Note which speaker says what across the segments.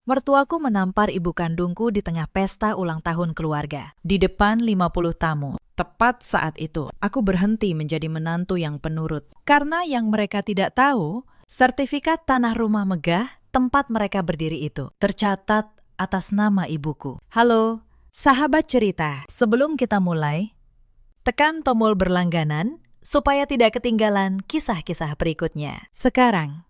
Speaker 1: Mertuaku menampar ibu kandungku di tengah pesta ulang tahun keluarga. Di depan 50 tamu. Tepat saat itu, aku berhenti menjadi menantu yang penurut. Karena yang mereka tidak tahu, sertifikat tanah rumah megah tempat mereka berdiri itu tercatat atas nama ibuku. Halo, sahabat cerita. Sebelum kita mulai, tekan tombol berlangganan supaya tidak ketinggalan kisah-kisah berikutnya. Sekarang,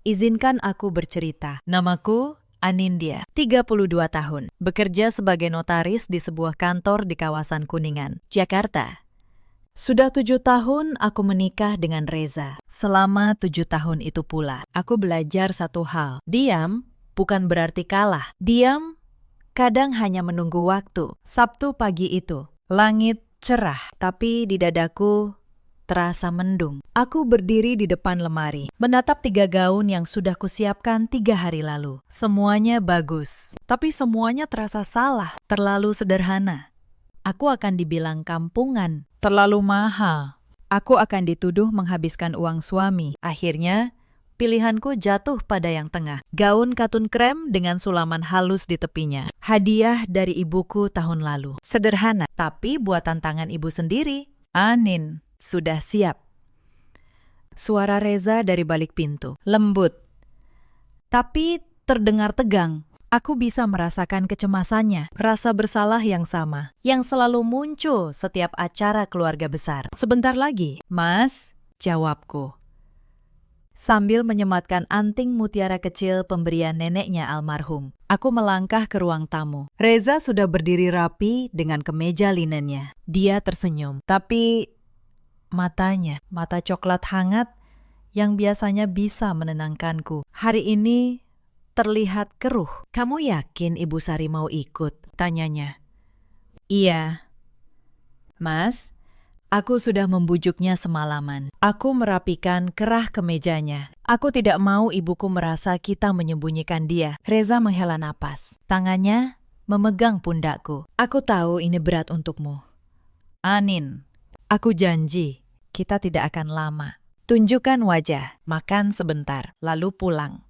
Speaker 1: izinkan aku bercerita. Namaku Anindya, 32 tahun. Bekerja sebagai notaris di sebuah kantor di kawasan Kuningan, Jakarta. Sudah 7 tahun aku menikah dengan Reza. Selama 7 tahun itu pula, aku belajar satu hal. Diam bukan berarti kalah. Diam kadang hanya menunggu waktu. Sabtu pagi itu, langit cerah, tapi di dadaku terasa mendung. Aku berdiri di depan lemari, menatap 3 gaun yang sudah kusiapkan 3 hari lalu. Semuanya bagus, tapi semuanya terasa salah, terlalu sederhana. Aku akan dibilang kampungan, terlalu mahal. Aku akan dituduh menghabiskan uang suami. Akhirnya, pilihanku jatuh pada yang tengah. Gaun katun krem dengan sulaman halus di tepinya. Hadiah dari ibuku tahun lalu. Sederhana, tapi buatan tangan ibu sendiri. Anin. Sudah siap. Suara Reza dari balik pintu. Lembut. Tapi terdengar tegang. Aku bisa merasakan kecemasannya. Rasa bersalah yang sama. Yang selalu muncul setiap acara keluarga besar. Sebentar lagi, Mas, jawabku. Sambil menyematkan anting mutiara kecil pemberian neneknya almarhum. Aku melangkah ke ruang tamu. Reza sudah berdiri rapi dengan kemeja linennya. Dia tersenyum. Tapi matanya, mata coklat hangat yang biasanya bisa menenangkanku, hari ini terlihat keruh. Kamu yakin Ibu Sari mau ikut? Tanyanya. Iya. Mas, aku sudah membujuknya semalaman. Aku merapikan kerah kemejanya. Aku tidak mau ibuku merasa kita menyembunyikan dia. Reza menghela napas. Tangannya memegang pundakku. Aku tahu ini berat untukmu. Anin, aku janji. Kita tidak akan lama. Tunjukkan wajah, makan sebentar, lalu pulang.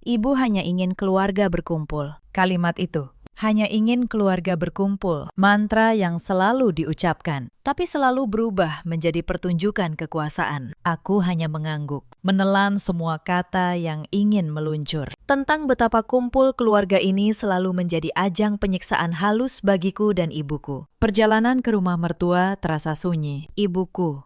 Speaker 1: Ibu hanya ingin keluarga berkumpul. Kalimat itu, hanya ingin keluarga berkumpul. Mantra yang selalu diucapkan, tapi selalu berubah menjadi pertunjukan kekuasaan. Aku hanya mengangguk, menelan semua kata yang ingin meluncur. Tentang betapa kumpul keluarga ini selalu menjadi ajang penyiksaan halus bagiku dan ibuku. Perjalanan ke rumah mertua terasa sunyi. Ibuku,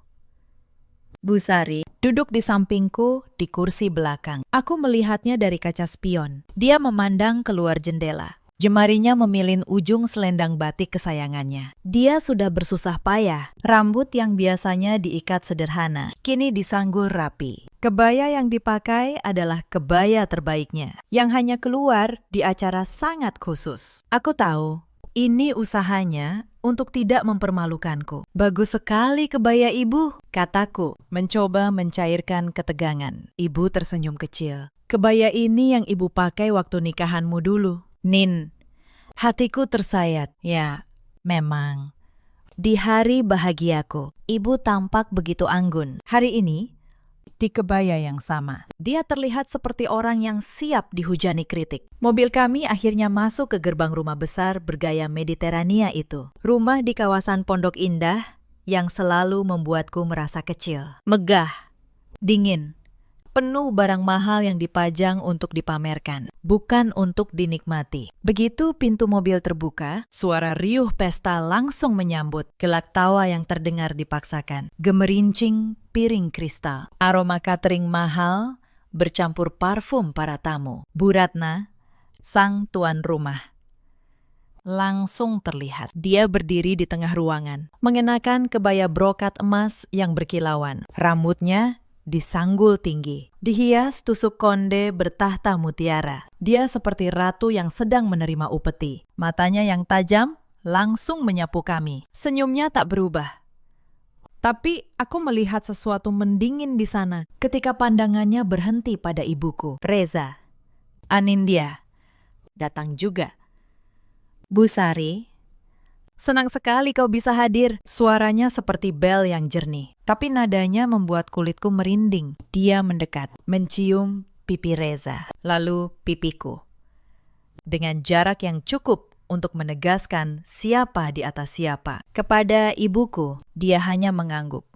Speaker 1: Bu Sari, duduk di sampingku di kursi belakang. Aku melihatnya dari kaca spion. Dia memandang keluar jendela. Jemarinya memilin ujung selendang batik kesayangannya. Dia sudah bersusah payah. Rambut yang biasanya diikat sederhana, kini disanggul rapi. Kebaya yang dipakai adalah kebaya terbaiknya, yang hanya keluar di acara sangat khusus. Aku tahu, ini usahanya untuk tidak mempermalukanku. Bagus sekali kebaya ibu, kataku, mencoba mencairkan ketegangan. Ibu tersenyum kecil. Kebaya ini yang ibu pakai waktu nikahanmu dulu. Nin, hatiku tersayat. Ya, memang. Di hari bahagiaku, ibu tampak begitu anggun. Hari ini, di kebaya yang sama. Dia terlihat seperti orang yang siap dihujani kritik. Mobil kami akhirnya masuk ke gerbang rumah besar bergaya Mediterania itu. Rumah di kawasan Pondok Indah yang selalu membuatku merasa kecil. Megah, dingin, penuh barang mahal yang dipajang untuk dipamerkan, bukan untuk dinikmati. Begitu pintu mobil terbuka, suara riuh pesta langsung menyambut. Gelak tawa yang terdengar dipaksakan. Gemerincing piring kristal. Aroma catering mahal bercampur parfum para tamu. Bu Ratna, sang tuan rumah, langsung terlihat. Dia berdiri di tengah ruangan, mengenakan kebaya brokat emas yang berkilauan. Rambutnya disanggul tinggi, dihias tusuk konde bertahta mutiara. Dia seperti ratu yang sedang menerima upeti. Matanya yang tajam langsung menyapu kami. Senyumnya tak berubah. Tapi aku melihat sesuatu mendingin di sana ketika pandangannya berhenti pada ibuku. Reza, Anindya, datang juga. Bu Sari, senang sekali kau bisa hadir. Suaranya seperti bel yang jernih, tapi nadanya membuat kulitku merinding. Dia mendekat, mencium pipi Reza, lalu pipiku. Dengan jarak yang cukup untuk menegaskan siapa di atas siapa. Kepada ibuku, dia hanya mengangguk.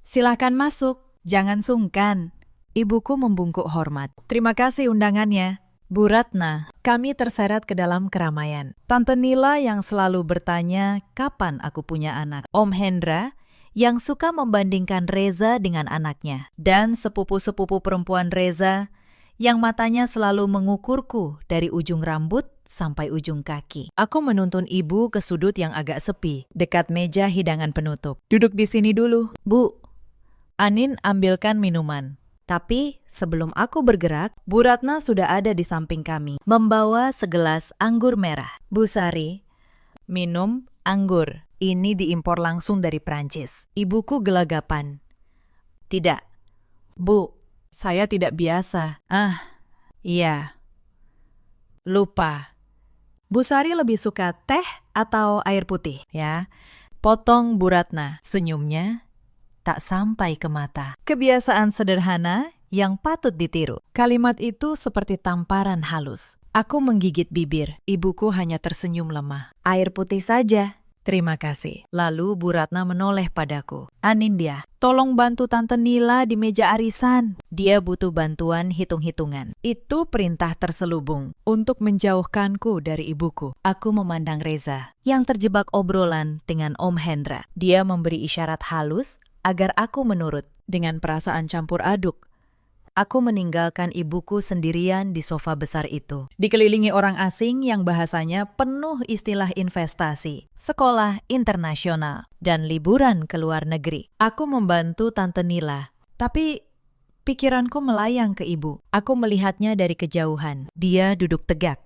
Speaker 1: Silakan masuk, jangan sungkan. Ibuku membungkuk hormat. Terima kasih undangannya. Bu Ratna, kami terseret ke dalam keramaian. Tante Nila yang selalu bertanya kapan aku punya anak. Om Hendra yang suka membandingkan Reza dengan anaknya. Dan sepupu-sepupu perempuan Reza yang matanya selalu mengukurku dari ujung rambut sampai ujung kaki. Aku menuntun ibu ke sudut yang agak sepi, dekat meja hidangan penutup. Duduk di sini dulu, Bu. Anin ambilkan minuman. Tapi sebelum aku bergerak, Bu Ratna sudah ada di samping kami, membawa segelas anggur merah. Bu Sari, minum anggur. Ini diimpor langsung dari Prancis. Ibuku gelagapan. Tidak, Bu, saya tidak biasa. Iya. Lupa. Bu Sari lebih suka teh atau air putih, ya? Potong Bu Ratna. Senyumnya tak sampai ke mata. Kebiasaan sederhana yang patut ditiru. Kalimat itu seperti tamparan halus. Aku menggigit bibir. Ibuku hanya tersenyum lemah. Air putih saja. Terima kasih. Lalu Bu Ratna menoleh padaku. Anindya, tolong bantu Tante Nila di meja arisan. Dia butuh bantuan hitung-hitungan. Itu perintah terselubung untuk menjauhkanku dari ibuku. Aku memandang Reza yang terjebak obrolan dengan Om Hendra. Dia memberi isyarat halus agar aku menurut. Dengan perasaan campur aduk, aku meninggalkan ibuku sendirian di sofa besar itu. Dikelilingi orang asing yang bahasanya penuh istilah investasi, sekolah internasional, dan liburan ke luar negeri. Aku membantu Tante Nila, tapi pikiranku melayang ke ibu. Aku melihatnya dari kejauhan. Dia duduk tegak,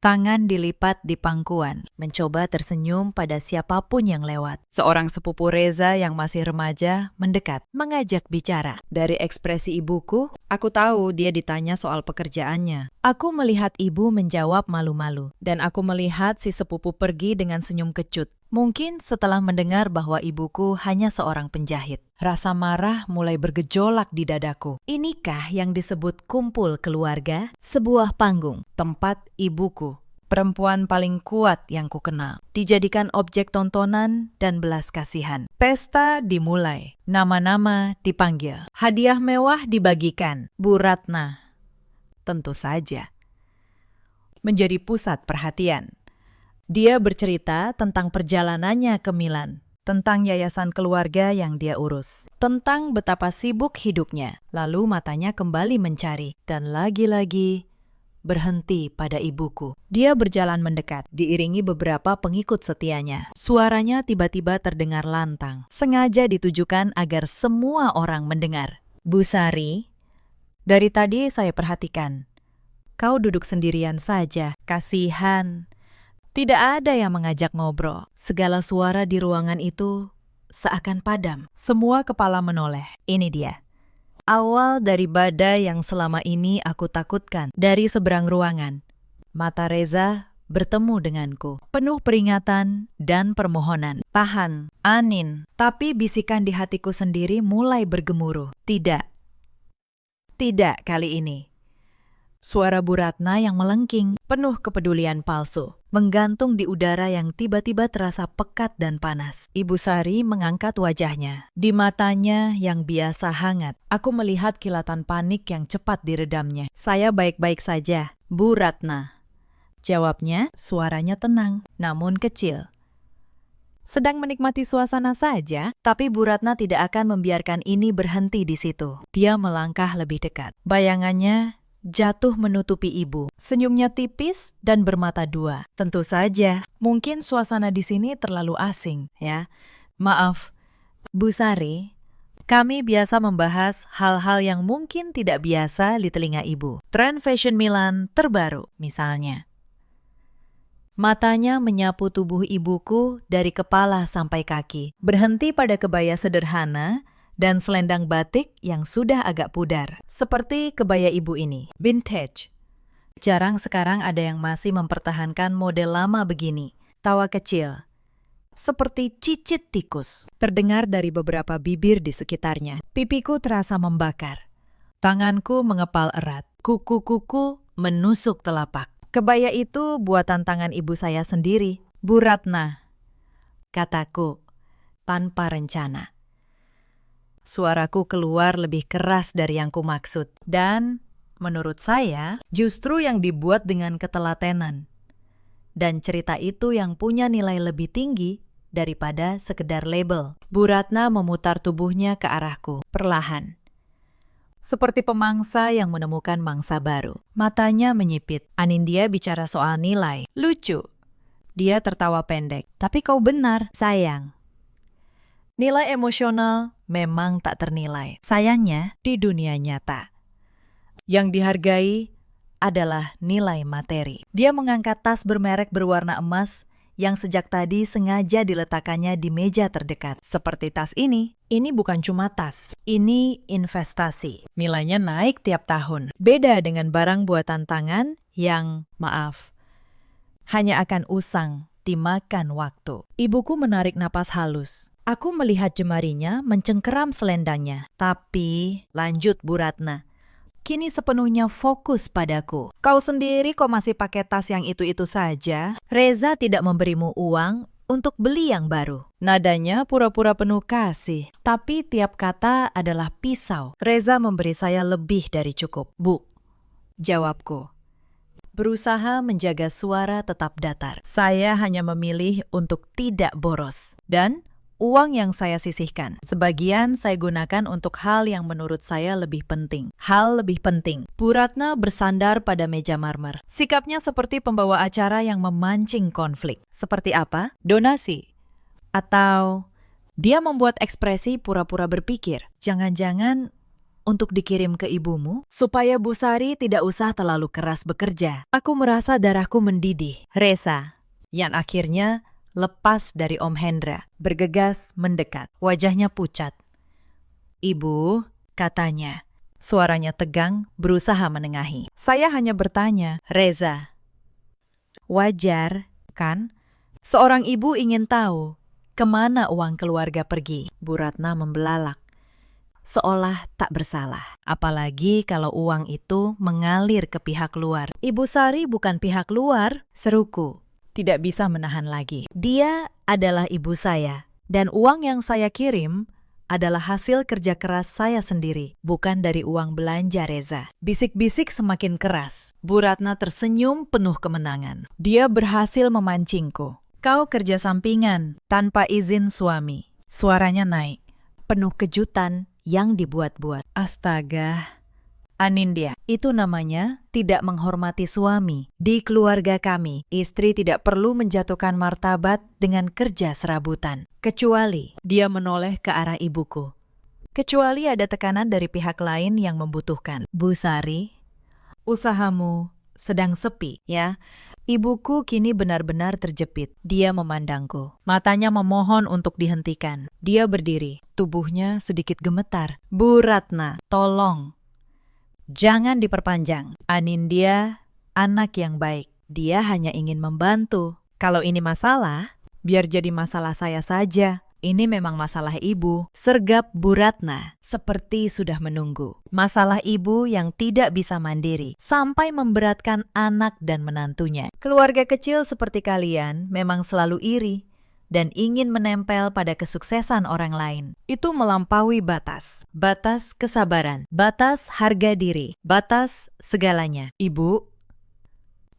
Speaker 1: tangan dilipat di pangkuan, mencoba tersenyum pada siapapun yang lewat. Seorang sepupu Reza yang masih remaja mendekat, mengajak bicara. Dari ekspresi ibuku, aku tahu dia ditanya soal pekerjaannya. Aku melihat ibu menjawab malu-malu, dan aku melihat si sepupu pergi dengan senyum kecut. Mungkin setelah mendengar bahwa ibuku hanya seorang penjahit. Rasa marah mulai bergejolak di dadaku. Inikah yang disebut kumpul keluarga? Sebuah panggung, tempat ibuku, perempuan paling kuat yang kukenal, dijadikan objek tontonan dan belas kasihan. Pesta dimulai, nama-nama dipanggil, hadiah mewah dibagikan. Bu Ratna, tentu saja, menjadi pusat perhatian. Dia bercerita tentang perjalanannya ke Milan, tentang yayasan keluarga yang dia urus, tentang betapa sibuk hidupnya. Lalu matanya kembali mencari, dan lagi-lagi berhenti pada ibuku. Dia berjalan mendekat, diiringi beberapa pengikut setianya. Suaranya tiba-tiba terdengar lantang, sengaja ditujukan agar semua orang mendengar. Bu Sari, dari tadi saya perhatikan, kau duduk sendirian saja, kasihan. Tidak ada yang mengajak ngobrol. Segala suara di ruangan itu seakan padam. Semua kepala menoleh. Ini dia. Awal dari badai yang selama ini aku takutkan. Dari seberang ruangan, mata Reza bertemu denganku. Penuh peringatan dan permohonan. Tahan, Anin. Tapi bisikan di hatiku sendiri mulai bergemuruh. Tidak. Tidak kali ini. Suara Bu Ratna yang melengking, penuh kepedulian palsu, menggantung di udara yang tiba-tiba terasa pekat dan panas. Ibu Sari mengangkat wajahnya. Di matanya yang biasa hangat, aku melihat kilatan panik yang cepat diredamnya. Saya baik-baik saja, Bu Ratna. Jawabnya, suaranya tenang, namun kecil. Sedang menikmati suasana saja, tapi Bu Ratna tidak akan membiarkan ini berhenti di situ. Dia melangkah lebih dekat. Bayangannya jatuh menutupi ibu. Senyumnya tipis dan bermata dua. Tentu saja, mungkin suasana di sini terlalu asing, ya. Maaf, Bu Sari, kami biasa membahas hal-hal yang mungkin tidak biasa di telinga ibu. Tren fashion Milan terbaru, misalnya. Matanya menyapu tubuh ibuku dari kepala sampai kaki, berhenti pada kebaya sederhana dan selendang batik yang sudah agak pudar, seperti kebaya ibu ini, vintage. Jarang sekarang ada yang masih mempertahankan model lama begini, tawa kecil, seperti cicit tikus, terdengar dari beberapa bibir di sekitarnya. Pipiku terasa membakar. Tanganku mengepal erat. Kuku-kuku menusuk telapak. Kebaya itu buatan tangan ibu saya sendiri. Bu Ratna, kataku, tanpa rencana. Suaraku keluar lebih keras dari yang kumaksud. Dan menurut saya, justru yang dibuat dengan ketelatenan. Dan cerita itu yang punya nilai lebih tinggi daripada sekedar label. Bu Ratna memutar tubuhnya ke arahku, perlahan. Seperti pemangsa yang menemukan mangsa baru. Matanya menyipit. Anindya bicara soal nilai. Lucu. Dia tertawa pendek. Tapi kau benar, sayang. Nilai emosional memang tak ternilai. Sayangnya, di dunia nyata. Yang dihargai adalah nilai materi. Dia mengangkat tas bermerek berwarna emas yang sejak tadi sengaja diletakkannya di meja terdekat. Seperti tas ini bukan cuma tas, ini investasi. Nilainya naik tiap tahun. Beda dengan barang buatan tangan yang, maaf, hanya akan usang dimakan waktu. Ibuku menarik napas halus. Aku melihat jemarinya mencengkeram selendangnya. Tapi, lanjut Bu Ratna, kini sepenuhnya fokus padaku. Kau sendiri kok masih pakai tas yang itu-itu saja? Reza tidak memberimu uang untuk beli yang baru. Nadanya pura-pura penuh kasih. Tapi tiap kata adalah pisau. Reza memberi saya lebih dari cukup. Bu, jawabku. Berusaha menjaga suara tetap datar. Saya hanya memilih untuk tidak boros. Dan uang yang saya sisihkan, sebagian saya gunakan untuk hal yang menurut saya lebih penting. Hal lebih penting. Bu Ratna bersandar pada meja marmer. Sikapnya seperti pembawa acara yang memancing konflik. Seperti apa? Donasi. Atau dia membuat ekspresi pura-pura berpikir. Jangan-jangan untuk dikirim ke ibumu? Supaya Bu Sari tidak usah terlalu keras bekerja. Aku merasa darahku mendidih. Reza. Yang akhirnya lepas dari Om Hendra, bergegas mendekat. Wajahnya pucat. Ibu, katanya. Suaranya tegang, berusaha menengahi. Saya hanya bertanya, Reza, wajar, kan? Seorang ibu ingin tahu kemana uang keluarga pergi. Bu Ratna membelalak, seolah tak bersalah. Apalagi kalau uang itu mengalir ke pihak luar. Ibu Sari bukan pihak luar, seruku. Tidak bisa menahan lagi. Dia adalah ibu saya, dan uang yang saya kirim adalah hasil kerja keras saya sendiri, bukan dari uang belanja Reza. Bisik-bisik semakin keras. Bu Ratna tersenyum penuh kemenangan. Dia berhasil memancingku. Kau kerja sampingan, tanpa izin suami. Suaranya naik, penuh kejutan yang dibuat-buat. Astaga. Anindya, itu namanya tidak menghormati suami. Di keluarga kami, istri tidak perlu menjatuhkan martabat dengan kerja serabutan. Kecuali dia menoleh ke arah ibuku. Kecuali ada tekanan dari pihak lain yang membutuhkan. Bu Sari, usahamu sedang sepi, ya. Ibuku kini benar-benar terjepit. Dia memandangku. Matanya memohon untuk dihentikan. Dia berdiri. Tubuhnya sedikit gemetar. Bu Ratna, tolong. Jangan diperpanjang. Anindya, anak yang baik. Dia hanya ingin membantu. Kalau ini masalah, biar jadi masalah saya saja. Ini memang masalah ibu. Sergap Bu Ratna, seperti sudah menunggu. Masalah ibu yang tidak bisa mandiri, sampai memberatkan anak dan menantunya. Keluarga kecil seperti kalian memang selalu iri dan ingin menempel pada kesuksesan orang lain. Itu melampaui batas. Batas kesabaran, batas harga diri, batas segalanya. Ibu,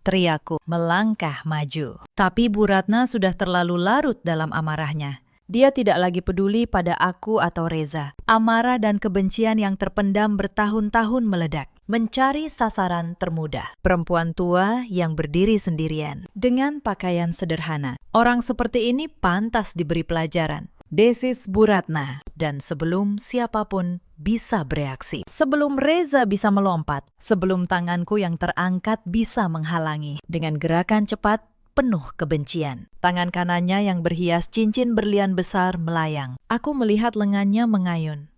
Speaker 1: teriakku, melangkah maju. Tapi Bu Ratna sudah terlalu larut dalam amarahnya. Dia tidak lagi peduli pada aku atau Reza. Amarah dan kebencian yang terpendam bertahun-tahun meledak. Mencari sasaran termudah. Perempuan tua yang berdiri sendirian. Dengan pakaian sederhana. Orang seperti ini pantas diberi pelajaran. Desis Bu Ratna. Dan sebelum siapapun bisa bereaksi. Sebelum Reza bisa melompat. Sebelum tanganku yang terangkat bisa menghalangi. Dengan gerakan cepat, penuh kebencian. Tangan kanannya yang berhias cincin berlian besar melayang. Aku melihat lengannya mengayun.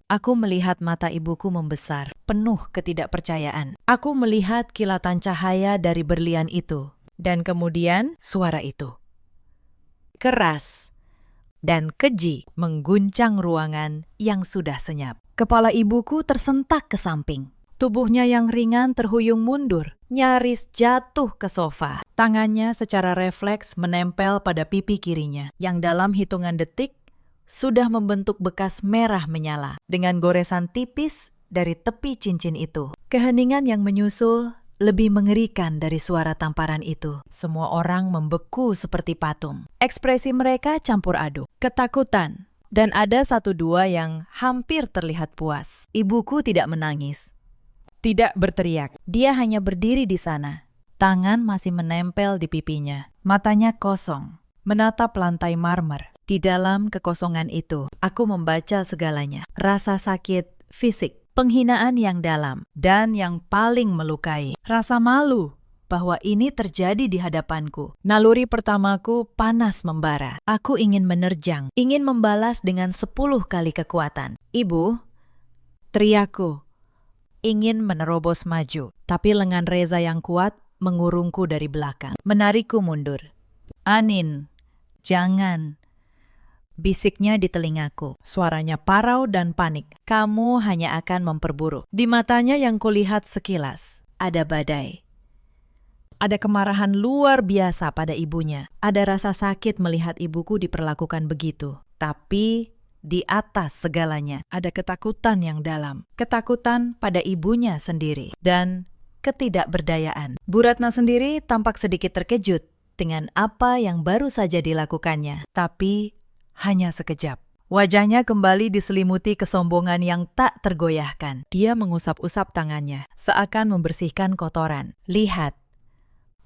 Speaker 1: Aku melihat mata ibuku membesar, penuh ketidakpercayaan. Aku melihat kilatan cahaya dari berlian itu. Dan kemudian suara itu. Keras dan keji mengguncang ruangan yang sudah senyap. Kepala ibuku tersentak ke samping. Tubuhnya yang ringan terhuyung mundur, nyaris jatuh ke sofa. Tangannya secara refleks menempel pada pipi kirinya, yang dalam hitungan detik sudah membentuk bekas merah menyala dengan goresan tipis dari tepi cincin itu. Keheningan yang menyusul lebih mengerikan dari suara tamparan itu. Semua orang membeku seperti patung. Ekspresi mereka campur aduk, ketakutan, dan ada satu dua yang hampir terlihat puas. Ibuku tidak menangis, tidak berteriak. Dia hanya berdiri di sana. Tangan masih menempel di pipinya. Matanya kosong, menatap lantai marmer. Di dalam kekosongan itu, aku membaca segalanya. Rasa sakit fisik, penghinaan yang dalam, dan yang paling melukai, rasa malu bahwa ini terjadi di hadapanku. Naluri pertamaku panas membara. Aku ingin menerjang, ingin membalas dengan 10 kali kekuatan. Ibu, teriakku, ingin menerobos maju, tapi lengan Reza yang kuat mengurungku dari belakang, menarikku mundur. Anin, jangan, bisiknya di telingaku. Suaranya parau dan panik. Kamu hanya akan memperburuk. Di matanya yang kulihat sekilas, ada badai. Ada kemarahan luar biasa pada ibunya. Ada rasa sakit melihat ibuku diperlakukan begitu. Tapi di atas segalanya, ada ketakutan yang dalam. Ketakutan pada ibunya sendiri. Dan ketidakberdayaan. Bu Ratna sendiri tampak sedikit terkejut dengan apa yang baru saja dilakukannya. Tapi hanya sekejap. Wajahnya kembali diselimuti kesombongan yang tak tergoyahkan. Dia mengusap-usap tangannya, seakan membersihkan kotoran. Lihat,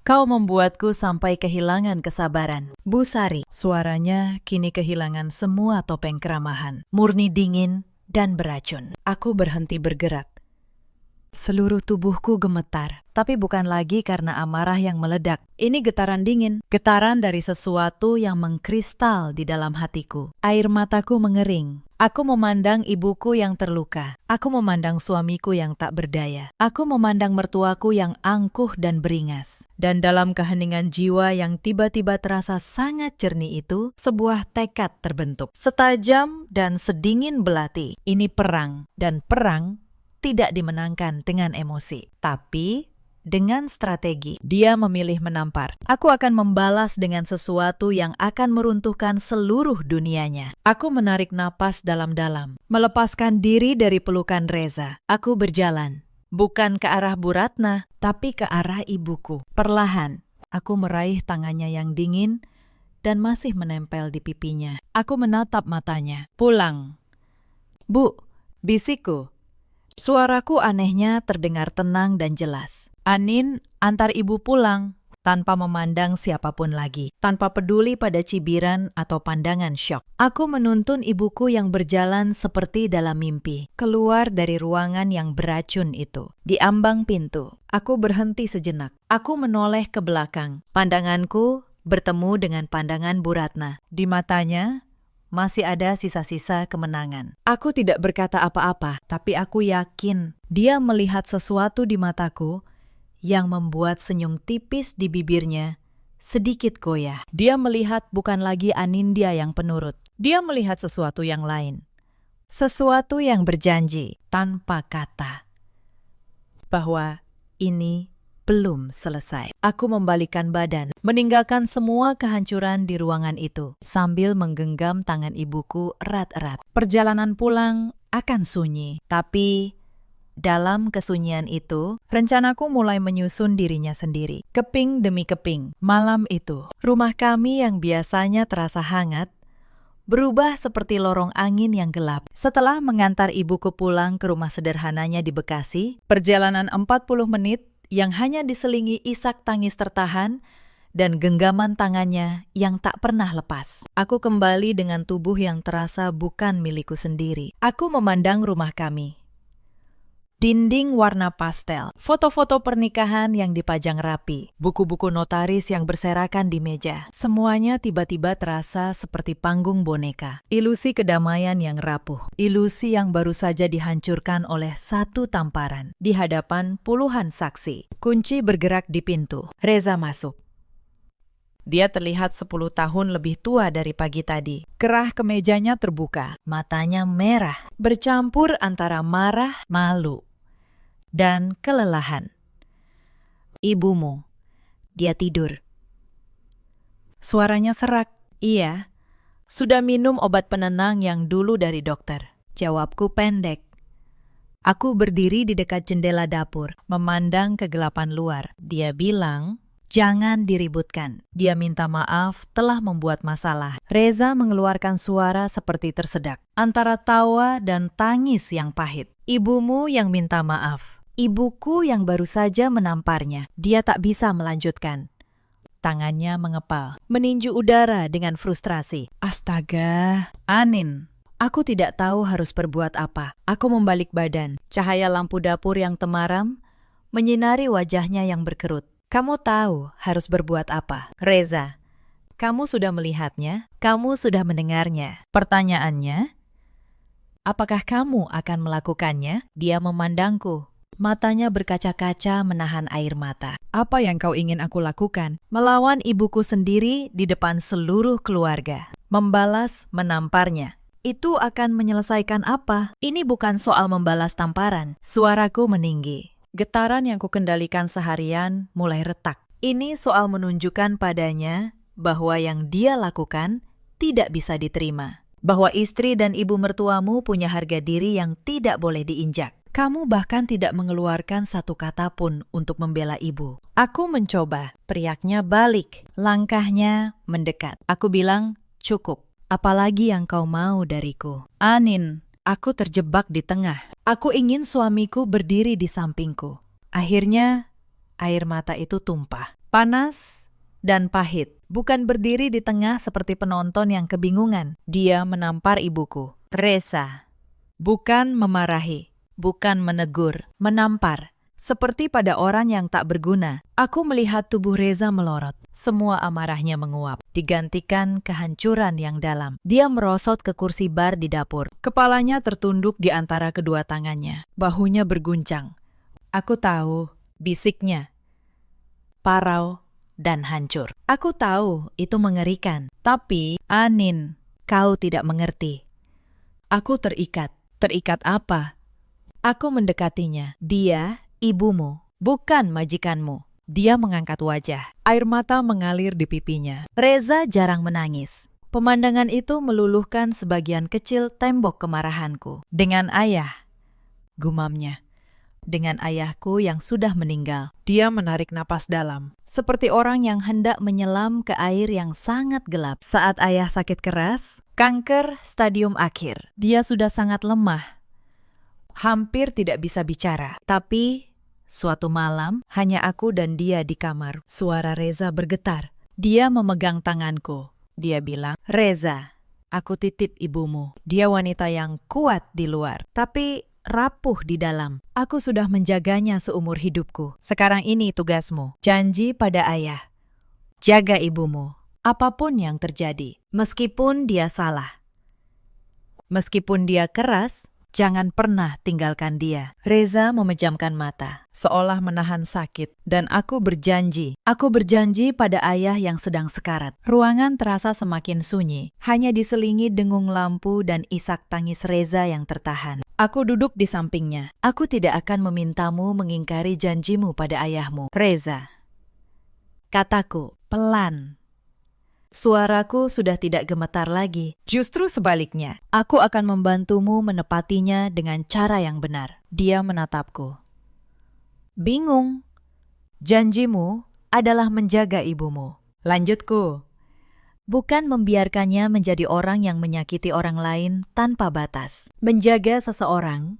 Speaker 1: kau membuatku sampai kehilangan kesabaran. Bu Sari, suaranya kini kehilangan semua topeng keramahan. Murni dingin dan beracun. Aku berhenti bergerak. Seluruh tubuhku gemetar, tapi bukan lagi karena amarah yang meledak. Ini getaran dingin, getaran dari sesuatu yang mengkristal di dalam hatiku. Air mataku mengering. Aku memandang ibuku yang terluka. Aku memandang suamiku yang tak berdaya. Aku memandang mertuaku yang angkuh dan beringas. Dan dalam keheningan jiwa yang tiba-tiba terasa sangat jernih itu, sebuah tekad terbentuk. Setajam dan sedingin belati. Ini perang, dan perang tidak dimenangkan dengan emosi, tapi dengan strategi. Dia memilih menampar. Aku akan membalas dengan sesuatu yang akan meruntuhkan seluruh dunianya. Aku menarik napas dalam-dalam, melepaskan diri dari pelukan Reza. Aku berjalan, bukan ke arah Bu Ratna, tapi ke arah ibuku. Perlahan, aku meraih tangannya yang dingin dan masih menempel di pipinya. Aku menatap matanya. Pulang. Bu, bisikku. Suaraku anehnya terdengar tenang dan jelas. Anin, antar ibu pulang, tanpa memandang siapapun lagi, tanpa peduli pada cibiran atau pandangan syok. Aku menuntun ibuku yang berjalan seperti dalam mimpi, keluar dari ruangan yang beracun itu. Di ambang pintu, aku berhenti sejenak. Aku menoleh ke belakang. Pandanganku bertemu dengan pandangan Bu Ratna. Di matanya masih ada sisa-sisa kemenangan. Aku tidak berkata apa-apa, tapi aku yakin dia melihat sesuatu di mataku yang membuat senyum tipis di bibirnya sedikit goyah. Dia melihat bukan lagi Anindya yang penurut. Dia melihat sesuatu yang lain. Sesuatu yang berjanji tanpa kata bahwa ini belum selesai. Aku membalikkan badan, meninggalkan semua kehancuran di ruangan itu, sambil menggenggam tangan ibuku erat-erat. Perjalanan pulang akan sunyi, tapi dalam kesunyian itu, rencanaku mulai menyusun dirinya sendiri. Keping demi keping, malam itu, rumah kami yang biasanya terasa hangat, berubah seperti lorong angin yang gelap. Setelah mengantar ibuku pulang ke rumah sederhananya di Bekasi, perjalanan 40 menit yang hanya diselingi isak tangis tertahan dan genggaman tangannya yang tak pernah lepas. Aku kembali dengan tubuh yang terasa bukan milikku sendiri. Aku memandang rumah kami. Dinding warna pastel, foto-foto pernikahan yang dipajang rapi, buku-buku notaris yang berserakan di meja. Semuanya tiba-tiba terasa seperti panggung boneka. Ilusi kedamaian yang rapuh, ilusi yang baru saja dihancurkan oleh satu tamparan di hadapan puluhan saksi. Kunci bergerak di pintu. Reza masuk. Dia terlihat 10 tahun lebih tua dari pagi tadi. Kerah kemejanya terbuka, matanya merah, bercampur antara marah, malu, dan kelelahan. Ibumu, dia tidur. Suaranya serak. Iya, sudah minum obat penenang yang dulu dari dokter. Jawabku pendek. Aku berdiri di dekat jendela dapur, memandang kegelapan luar. Dia bilang, jangan diributkan. Dia minta maaf telah membuat masalah. Reza mengeluarkan suara seperti tersedak, antara tawa dan tangis yang pahit. Ibumu yang minta maaf. Ibuku yang baru saja menamparnya. Dia tak bisa melanjutkan. Tangannya mengepal, meninju udara dengan frustrasi. Astaga, Anin. Aku tidak tahu harus berbuat apa. Aku membalik badan. Cahaya lampu dapur yang temaram menyinari wajahnya yang berkerut. Kamu tahu harus berbuat apa. Reza, kamu sudah melihatnya, kamu sudah mendengarnya. Pertanyaannya, apakah kamu akan melakukannya? Dia memandangku. Matanya berkaca-kaca menahan air mata. Apa yang kau ingin aku lakukan? Melawan ibuku sendiri di depan seluruh keluarga. Membalas menamparnya. Itu akan menyelesaikan apa? Ini bukan soal membalas tamparan. Suaraku meninggi. Getaran yang kukendalikan seharian mulai retak. Ini soal menunjukkan padanya bahwa yang dia lakukan tidak bisa diterima. Bahwa istri dan ibu mertuamu punya harga diri yang tidak boleh diinjak. Kamu bahkan tidak mengeluarkan satu kata pun untuk membela ibu. Aku mencoba. Periaknya balik. Langkahnya mendekat. Aku bilang, cukup. Apalagi yang kau mau dariku? Anin, aku terjebak di tengah. Aku ingin suamiku berdiri di sampingku. Akhirnya, air mata itu tumpah. Panas dan pahit. Bukan berdiri di tengah seperti penonton yang kebingungan. Dia menampar ibuku. Reza. Bukan memarahi. Bukan menegur. Menampar. Seperti pada orang yang tak berguna. Aku melihat tubuh Reza melorot. Semua amarahnya menguap. Digantikan kehancuran yang dalam. Dia merosot ke kursi bar di dapur. Kepalanya tertunduk di antara kedua tangannya. Bahunya berguncang. Aku tahu, bisiknya. Parau dan hancur. Aku tahu itu mengerikan. Tapi, Anin, kau tidak mengerti. Aku terikat. Terikat apa? Aku mendekatinya. Dia, ibumu, bukan majikanmu. Dia mengangkat wajah. Air mata mengalir di pipinya. Reza jarang menangis. Pemandangan itu meluluhkan sebagian kecil tembok kemarahanku. Dengan ayah, gumamnya. Dengan ayahku yang sudah meninggal. Dia menarik napas dalam. Seperti orang yang hendak menyelam ke air yang sangat gelap. Saat ayah sakit keras, kanker stadium akhir. Dia sudah sangat lemah. Hampir tidak bisa bicara. Tapi suatu malam, hanya aku dan dia di kamar. Suara Reza bergetar. Dia memegang tanganku. Dia bilang, Reza, aku titip ibumu. Dia wanita yang kuat di luar, tapi rapuh di dalam. Aku sudah menjaganya seumur hidupku. Sekarang ini tugasmu. Janji pada ayah. Jaga ibumu. Apapun yang terjadi. Meskipun dia salah. Meskipun dia keras, jangan pernah tinggalkan dia. Reza memejamkan mata, seolah menahan sakit. Dan aku berjanji pada ayah yang sedang sekarat. Ruangan terasa semakin sunyi, hanya diselingi dengung lampu dan isak tangis Reza yang tertahan. Aku duduk di sampingnya. Aku tidak akan memintamu mengingkari janjimu pada ayahmu. Reza, kataku pelan. Suaraku sudah tidak gemetar lagi. Justru sebaliknya, aku akan membantumu menepatinya dengan cara yang benar. Dia menatapku. Bingung. Janjimu adalah menjaga ibumu. Lanjutku. Bukan membiarkannya menjadi orang yang menyakiti orang lain tanpa batas. Menjaga seseorang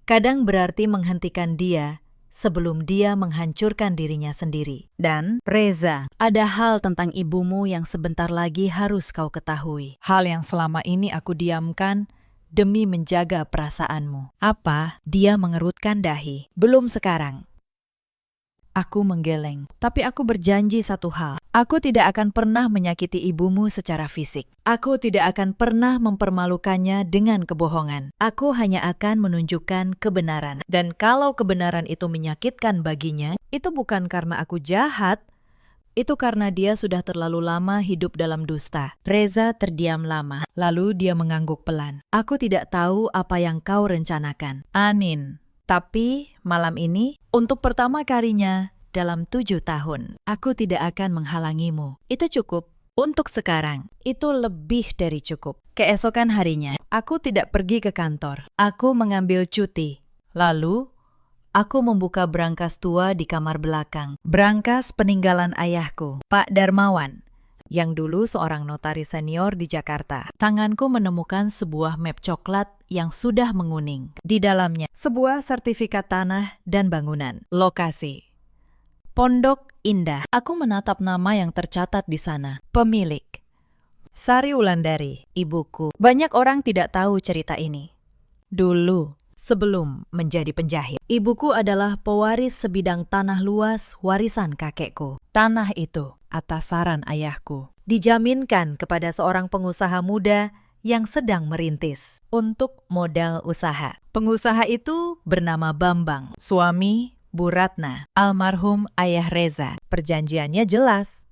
Speaker 1: kadang berarti menghentikan dia sebelum dia menghancurkan dirinya sendiri. Dan, Reza, ada hal tentang ibumu yang sebentar lagi harus kau ketahui. Hal yang selama ini aku diamkan demi menjaga perasaanmu. Apa? Dia mengerutkan dahi. Belum sekarang. Aku menggeleng, tapi aku berjanji satu hal. Aku tidak akan pernah menyakiti ibumu secara fisik. Aku tidak akan pernah mempermalukannya dengan kebohongan. Aku hanya akan menunjukkan kebenaran. Dan kalau kebenaran itu menyakitkan baginya, itu bukan karena aku jahat. Itu karena dia sudah terlalu lama hidup dalam dusta. Reza terdiam lama, lalu dia mengangguk pelan. Aku tidak tahu apa yang kau rencanakan, Anin. Tapi malam ini, untuk pertama kalinya dalam 7 tahun, aku tidak akan menghalangimu. Itu cukup. Untuk sekarang, itu lebih dari cukup. Keesokan harinya, aku tidak pergi ke kantor. Aku mengambil cuti. Lalu, aku membuka brankas tua di kamar belakang. Brankas peninggalan ayahku, Pak Darmawan, yang dulu seorang notaris senior di Jakarta. Tanganku menemukan sebuah map coklat yang sudah menguning. Di dalamnya, sebuah sertifikat tanah dan bangunan. Lokasi: Pondok Indah. Aku menatap nama yang tercatat di sana. Pemilik: Sari Wulandari, ibuku. Banyak orang tidak tahu cerita ini. Dulu, sebelum menjadi penjahit, ibuku adalah pewaris sebidang tanah luas warisan kakekku. Tanah itu, atas saran ayahku, dijaminkan kepada seorang pengusaha muda yang sedang merintis untuk modal usaha. Pengusaha itu bernama Bambang, suami Bu Ratna, almarhum ayah Reza. Perjanjiannya jelas,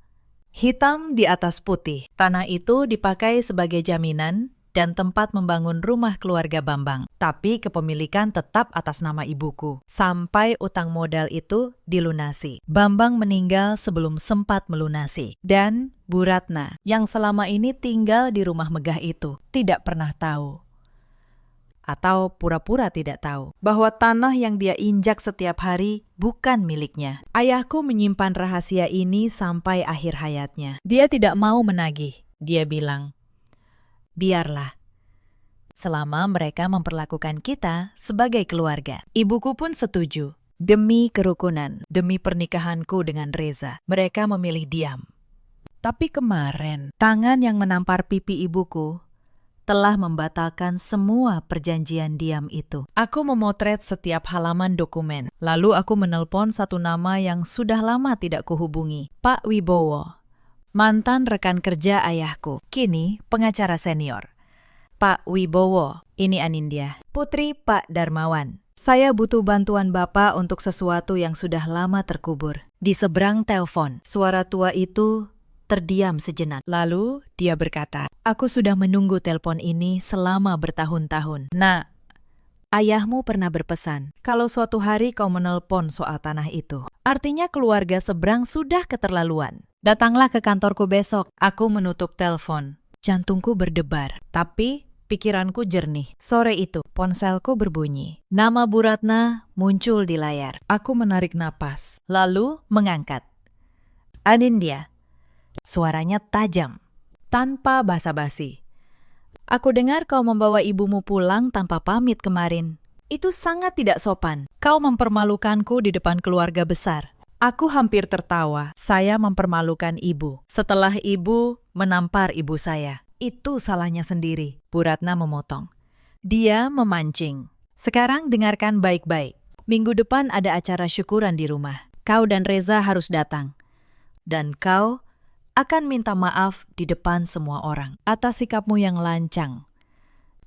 Speaker 1: hitam di atas putih. Tanah itu dipakai sebagai jaminan dan tempat membangun rumah keluarga Bambang. Tapi kepemilikan tetap atas nama ibuku, sampai utang modal itu dilunasi. Bambang meninggal sebelum sempat melunasi. Dan Bu Ratna, yang selama ini tinggal di rumah megah itu, tidak pernah tahu, atau pura-pura tidak tahu, bahwa tanah yang dia injak setiap hari bukan miliknya. Ayahku menyimpan rahasia ini sampai akhir hayatnya. Dia tidak mau menagih. Dia bilang, biarlah, selama mereka memperlakukan kita sebagai keluarga. Ibuku pun setuju. Demi kerukunan, demi pernikahanku dengan Reza, mereka memilih diam. Tapi kemarin, tangan yang menampar pipi ibuku telah membatalkan semua perjanjian diam itu. Aku memotret setiap halaman dokumen. Lalu aku menelpon satu nama yang sudah lama tidak kuhubungi, Pak Wibowo, mantan rekan kerja ayahku, kini pengacara senior. Pak Wibowo, ini Anindya, putri Pak Darmawan. Saya butuh bantuan Bapak untuk sesuatu yang sudah lama terkubur. Di seberang telepon, suara tua itu terdiam sejenak. Lalu dia berkata, aku sudah menunggu telepon ini selama bertahun-tahun. Nak, ayahmu pernah berpesan, kalau suatu hari kau menelpon soal tanah itu, artinya keluarga seberang sudah keterlaluan. Datanglah ke kantorku besok. Aku menutup telepon. Jantungku berdebar, tapi pikiranku jernih. Sore itu, ponselku berbunyi. Nama Bu Ratna muncul di layar. Aku menarik napas, lalu mengangkat. Anindya. Suaranya tajam, tanpa basa-basi. Aku dengar kau membawa ibumu pulang tanpa pamit kemarin. Itu sangat tidak sopan. Kau mempermalukanku di depan keluarga besar. Aku hampir tertawa. Saya mempermalukan ibu. Setelah ibu menampar ibu saya. Itu salahnya sendiri. Bu Ratna memotong. Dia memancing. Sekarang dengarkan baik-baik. Minggu depan ada acara syukuran di rumah. Kau dan Reza harus datang. Dan kau akan minta maaf di depan semua orang atas sikapmu yang lancang.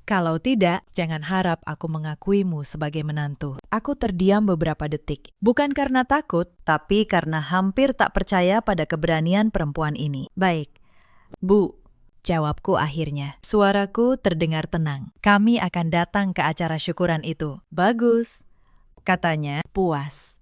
Speaker 1: Kalau tidak, jangan harap aku mengakuimu sebagai menantu. Aku terdiam beberapa detik. Bukan karena takut, tapi karena hampir tak percaya pada keberanian perempuan ini. Baik, Bu, jawabku akhirnya. Suaraku terdengar tenang. Kami akan datang ke acara syukuran itu. Bagus, katanya puas.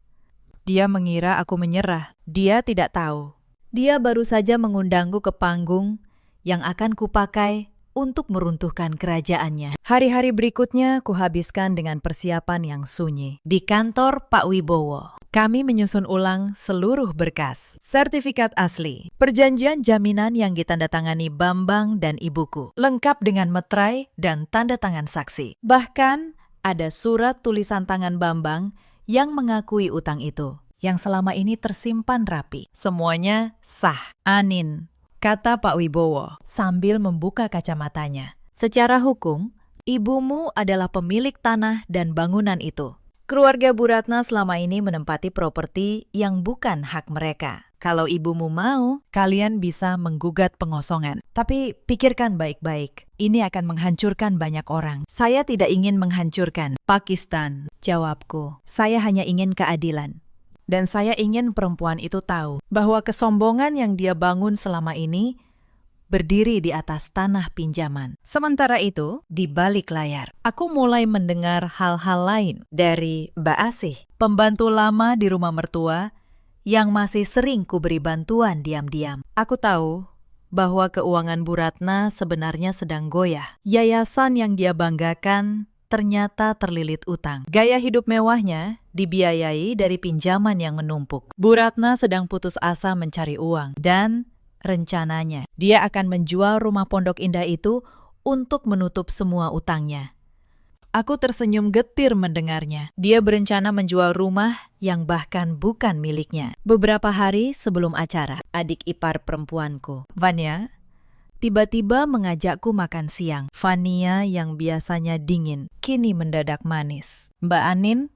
Speaker 1: Dia mengira aku menyerah. Dia tidak tahu. Dia baru saja mengundangku ke panggung yang akan kupakai untuk meruntuhkan kerajaannya. Hari-hari berikutnya kuhabiskan dengan persiapan yang sunyi. Di kantor Pak Wibowo, kami menyusun ulang seluruh berkas, sertifikat asli, perjanjian jaminan yang ditandatangani Bambang dan ibuku, lengkap dengan meterai dan tanda tangan saksi. Bahkan ada surat tulisan tangan Bambang yang mengakui utang itu, yang selama ini tersimpan rapi. Semuanya sah. Anin, kata Pak Wibowo sambil membuka kacamatanya. Secara hukum, ibumu adalah pemilik tanah dan bangunan itu. Keluarga Bu Ratna selama ini menempati properti yang bukan hak mereka. Kalau ibumu mau, kalian bisa menggugat pengosongan. Tapi pikirkan baik-baik. Ini akan menghancurkan banyak orang. Saya tidak ingin menghancurkan Pakistan, jawabku. Saya hanya ingin keadilan. Dan saya ingin perempuan itu tahu bahwa kesombongan yang dia bangun selama ini berdiri di atas tanah pinjaman. Sementara itu, di balik layar, aku mulai mendengar hal-hal lain dari Mbak Asih, pembantu lama di rumah mertua yang masih sering kuberi bantuan diam-diam. Aku tahu bahwa keuangan Bu Ratna sebenarnya sedang goyah. Yayasan yang dia banggakan ternyata terlilit utang. Gaya hidup mewahnya dibiayai dari pinjaman yang menumpuk. Bu Ratna sedang putus asa mencari uang dan rencananya dia akan menjual rumah Pondok Indah itu untuk menutup semua utangnya. Aku tersenyum getir mendengarnya. Dia berencana menjual rumah yang bahkan bukan miliknya. Beberapa hari sebelum acara, adik ipar perempuanku, Vania, tiba-tiba mengajakku makan siang. Vania yang biasanya dingin, kini mendadak manis. Mbak Anin,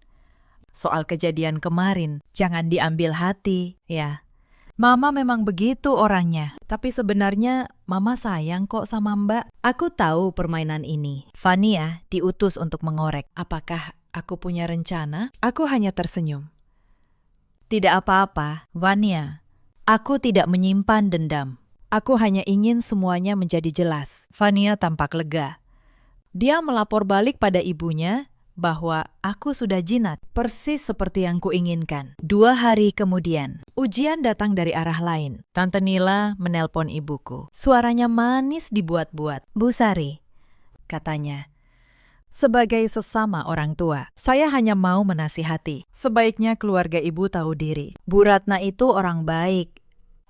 Speaker 1: soal kejadian kemarin, jangan diambil hati, ya. Mama memang begitu orangnya, tapi sebenarnya Mama sayang kok sama Mbak. Aku tahu permainan ini. Vania diutus untuk mengorek. Apakah aku punya rencana? Aku hanya tersenyum. Tidak apa-apa, Vania. Aku tidak menyimpan dendam. Aku hanya ingin semuanya menjadi jelas. Vania tampak lega. Dia melapor balik pada ibunya bahwa aku sudah jinak, persis seperti yang kuinginkan. 2 hari kemudian, ujian datang dari arah lain. Tante Nila menelpon ibuku. Suaranya manis dibuat-buat. Bu Sari, katanya, sebagai sesama orang tua, saya hanya mau menasihati. Sebaiknya keluarga ibu tahu diri. Bu Ratna itu orang baik.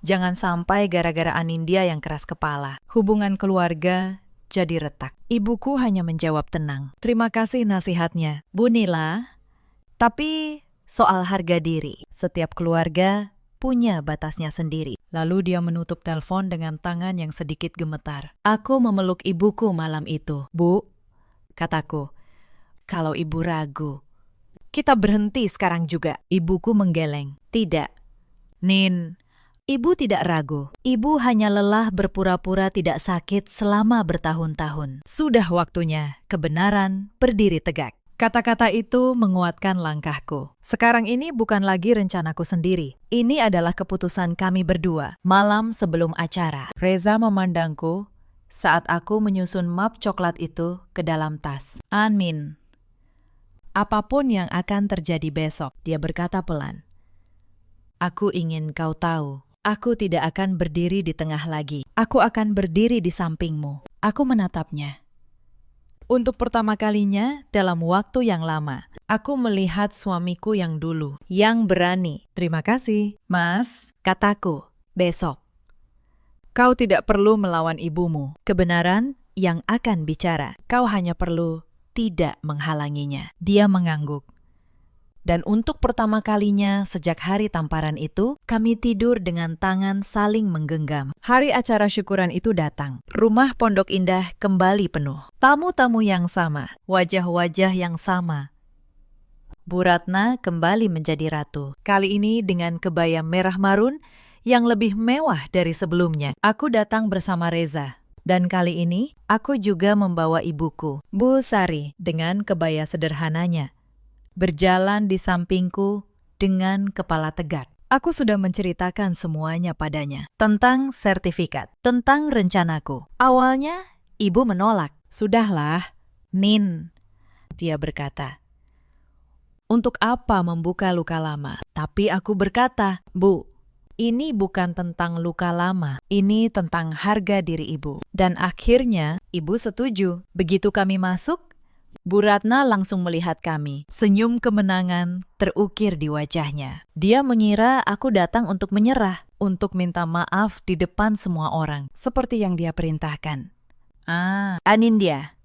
Speaker 1: Jangan sampai gara-gara Anindya yang keras kepala, hubungan keluarga jadi retak. Ibuku hanya menjawab tenang. Terima kasih nasihatnya, Bu Nila. Tapi soal harga diri, setiap keluarga punya batasnya sendiri. Lalu dia menutup telepon dengan tangan yang sedikit gemetar. Aku memeluk ibuku malam itu. Bu, kataku, kalau ibu ragu, kita berhenti sekarang juga. Ibuku menggeleng. Tidak, Nin. Ibu tidak ragu. Ibu hanya lelah berpura-pura tidak sakit selama bertahun-tahun. Sudah waktunya kebenaran berdiri tegak. Kata-kata itu menguatkan langkahku. Sekarang ini bukan lagi rencanaku sendiri. Ini adalah keputusan kami berdua. Malam sebelum acara, Reza memandangku saat aku menyusun map coklat itu ke dalam tas. Amin. Apapun yang akan terjadi besok, dia berkata pelan. Aku ingin kau tahu. Aku tidak akan berdiri di tengah lagi. Aku akan berdiri di sampingmu. Aku menatapnya. Untuk pertama kalinya dalam waktu yang lama, aku melihat suamiku yang dulu, yang berani. Terima kasih, Mas, kataku, besok. Kau tidak perlu melawan ibumu. Kebenaran yang akan bicara. Kau hanya perlu tidak menghalanginya. Dia mengangguk. Dan untuk pertama kalinya sejak hari tamparan itu, kami tidur dengan tangan saling menggenggam. Hari acara syukuran itu datang. Rumah Pondok Indah kembali penuh. Tamu-tamu yang sama, wajah-wajah yang sama. Bu Ratna kembali menjadi ratu. Kali ini dengan kebaya merah marun yang lebih mewah dari sebelumnya. Aku datang bersama Reza. Dan kali ini, aku juga membawa ibuku, Bu Sari, dengan kebaya sederhananya. Berjalan di sampingku dengan kepala tegak. Aku sudah menceritakan semuanya padanya. Tentang sertifikat, tentang rencanaku. Awalnya, ibu menolak. Sudahlah, Nin, dia berkata. Untuk apa membuka luka lama? Tapi aku berkata, Bu, ini bukan tentang luka lama. Ini tentang harga diri ibu. Dan akhirnya, ibu setuju. Begitu kami masuk, Bu Ratna langsung melihat kami. Senyum kemenangan terukir di wajahnya. Dia mengira aku datang untuk menyerah, untuk minta maaf di depan semua orang, seperti yang dia perintahkan. Anindya,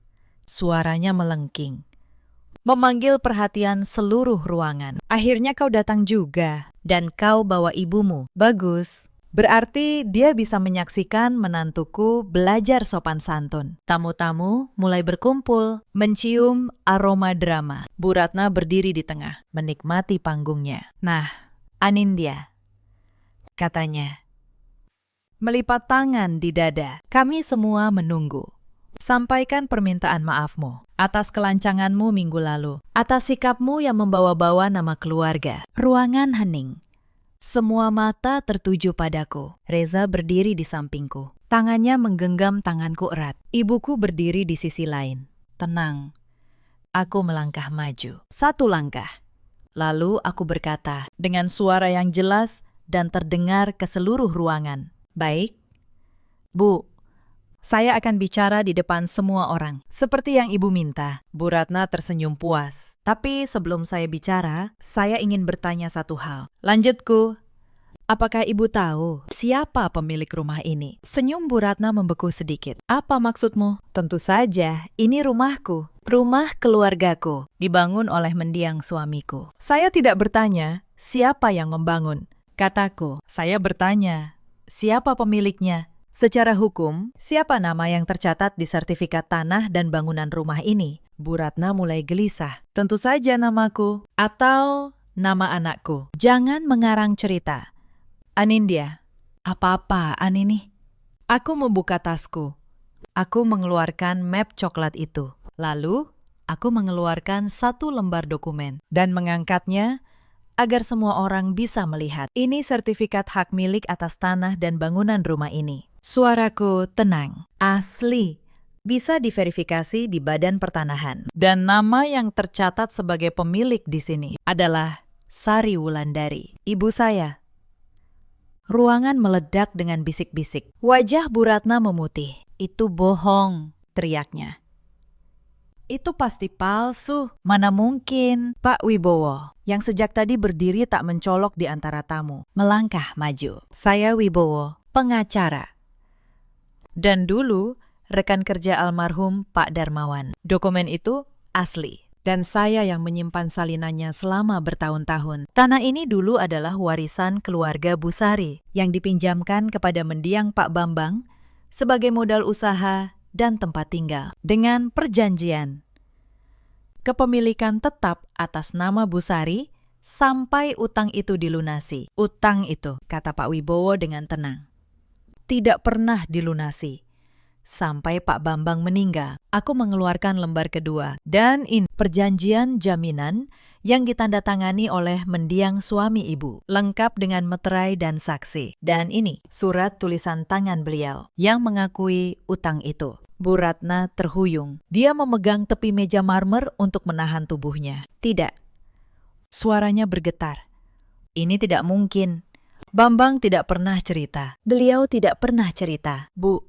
Speaker 1: suaranya melengking, memanggil perhatian seluruh ruangan. Akhirnya kau datang juga, dan kau bawa ibumu. Bagus. Berarti dia bisa menyaksikan menantuku belajar sopan santun. Tamu-tamu mulai berkumpul, mencium aroma drama. Bu Ratna berdiri di tengah, menikmati panggungnya. Nah, Anindya, katanya, melipat tangan di dada. Kami semua menunggu. Sampaikan permintaan maafmu atas kelancanganmu minggu lalu, atas sikapmu yang membawa-bawa nama keluarga. Ruangan hening. Semua mata tertuju padaku. Reza berdiri di sampingku. Tangannya menggenggam tanganku erat. Ibuku berdiri di sisi lain. Tenang. Aku melangkah maju. 1 langkah. Lalu aku berkata dengan suara yang jelas dan terdengar ke seluruh ruangan. Baik. Bu, saya akan bicara di depan semua orang. Seperti yang Ibu minta. Bu Ratna tersenyum puas. Tapi sebelum saya bicara, saya ingin bertanya satu hal. Lanjutku. Apakah Ibu tahu siapa pemilik rumah ini? Senyum Bu Ratna membeku sedikit. Apa maksudmu? Tentu saja, ini rumahku. Rumah keluargaku. Dibangun oleh mendiang suamiku. Saya tidak bertanya siapa yang membangun. Kataku, saya bertanya siapa pemiliknya? Secara hukum, siapa nama yang tercatat di sertifikat tanah dan bangunan rumah ini? Bu Ratna mulai gelisah. Tentu saja namaku atau nama anakku. Jangan mengarang cerita. Anindya, apa-apaan ini? Aku membuka tasku. Aku mengeluarkan map coklat itu. Lalu, aku mengeluarkan 1 lembar dokumen dan mengangkatnya agar semua orang bisa melihat. Ini sertifikat hak milik atas tanah dan bangunan rumah ini. Suaraku tenang, asli, bisa diverifikasi di Badan Pertanahan. Dan nama yang tercatat sebagai pemilik di sini adalah Sari Wulandari, ibu saya. Ruangan meledak dengan bisik-bisik. Wajah Bu Ratna memutih. Itu bohong, teriaknya. Itu pasti palsu. Mana mungkin? Pak Wibowo, yang sejak tadi berdiri tak mencolok di antara tamu, melangkah maju. Saya Wibowo, pengacara. Dan dulu, rekan kerja almarhum Pak Darmawan. Dokumen itu asli. Dan saya yang menyimpan salinannya selama bertahun-tahun. Tanah ini dulu adalah warisan keluarga Busari yang dipinjamkan kepada mendiang Pak Bambang sebagai modal usaha dan tempat tinggal. Dengan perjanjian kepemilikan tetap atas nama Busari sampai utang itu dilunasi. Utang itu, kata Pak Wibowo dengan tenang, tidak pernah dilunasi. Sampai Pak Bambang meninggal, aku mengeluarkan lembar kedua. Dan ini perjanjian jaminan yang ditandatangani oleh mendiang suami ibu, lengkap dengan meterai dan saksi. Dan ini surat tulisan tangan beliau yang mengakui utang itu. Bu Ratna terhuyung. Dia memegang tepi meja marmer untuk menahan tubuhnya. Tidak. Suaranya bergetar. Ini tidak mungkin. Bambang tidak pernah cerita. Beliau tidak pernah cerita. Bu,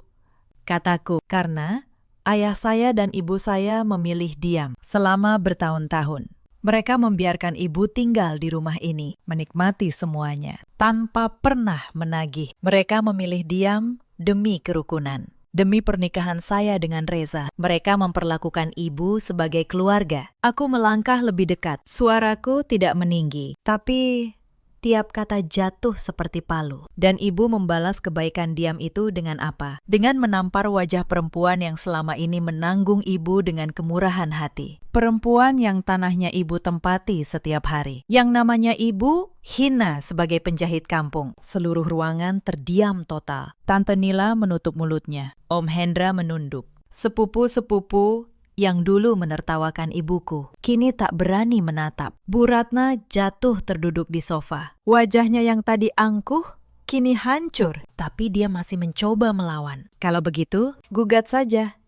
Speaker 1: kataku, karena ayah saya dan ibu saya memilih diam selama bertahun-tahun. Mereka membiarkan ibu tinggal di rumah ini, menikmati semuanya, tanpa pernah menagih. Mereka memilih diam demi kerukunan. Demi pernikahan saya dengan Reza, mereka memperlakukan ibu sebagai keluarga. Aku melangkah lebih dekat. Suaraku tidak meninggi, tapi tiap kata jatuh seperti palu. Dan ibu membalas kebaikan diam itu dengan apa? Dengan menampar wajah perempuan yang selama ini menanggung ibu dengan kemurahan hati. Perempuan yang tanahnya ibu tempati setiap hari. Yang namanya ibu hina sebagai penjahit kampung. Seluruh ruangan terdiam total. Tante Nila menutup mulutnya. Om Hendra menunduk. Sepupu-sepupu yang dulu menertawakan ibuku, kini tak berani menatap. Bu Ratna jatuh terduduk di sofa. Wajahnya yang tadi angkuh, kini hancur. Tapi dia masih mencoba melawan. Kalau begitu, gugat saja.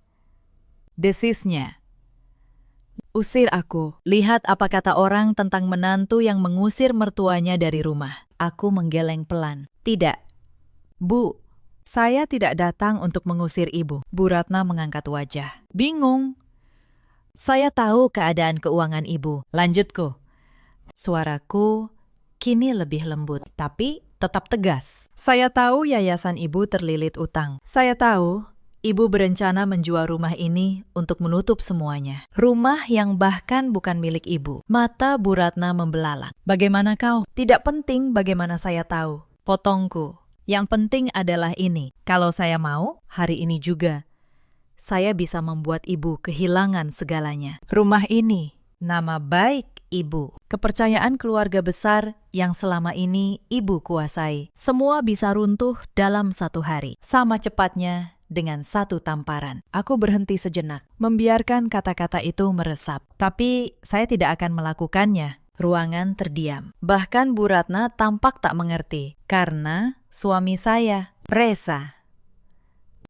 Speaker 1: Desisnya. Usir aku. Lihat apa kata orang tentang menantu yang mengusir mertuanya dari rumah. Aku menggeleng pelan. Tidak. Bu, saya tidak datang untuk mengusir ibu. Bu Ratna mengangkat wajah. Bingung. Saya tahu keadaan keuangan ibu. Lanjutku. Suaraku kini lebih lembut, tapi tetap tegas. Saya tahu yayasan ibu terlilit utang. Saya tahu ibu berencana menjual rumah ini untuk menutup semuanya. Rumah yang bahkan bukan milik ibu. Mata Bu Ratna membelalak. Bagaimana kau? Tidak penting bagaimana saya tahu. Potongku. Yang penting adalah ini. Kalau saya mau, hari ini juga saya bisa membuat ibu kehilangan segalanya. Rumah ini, nama baik ibu, kepercayaan keluarga besar yang selama ini ibu kuasai. Semua bisa runtuh dalam 1 hari. Sama cepatnya dengan satu tamparan. Aku berhenti sejenak, membiarkan kata-kata itu meresap. Tapi saya tidak akan melakukannya. Ruangan terdiam. Bahkan Bu Ratna tampak tak mengerti. Karena suami saya, Reza,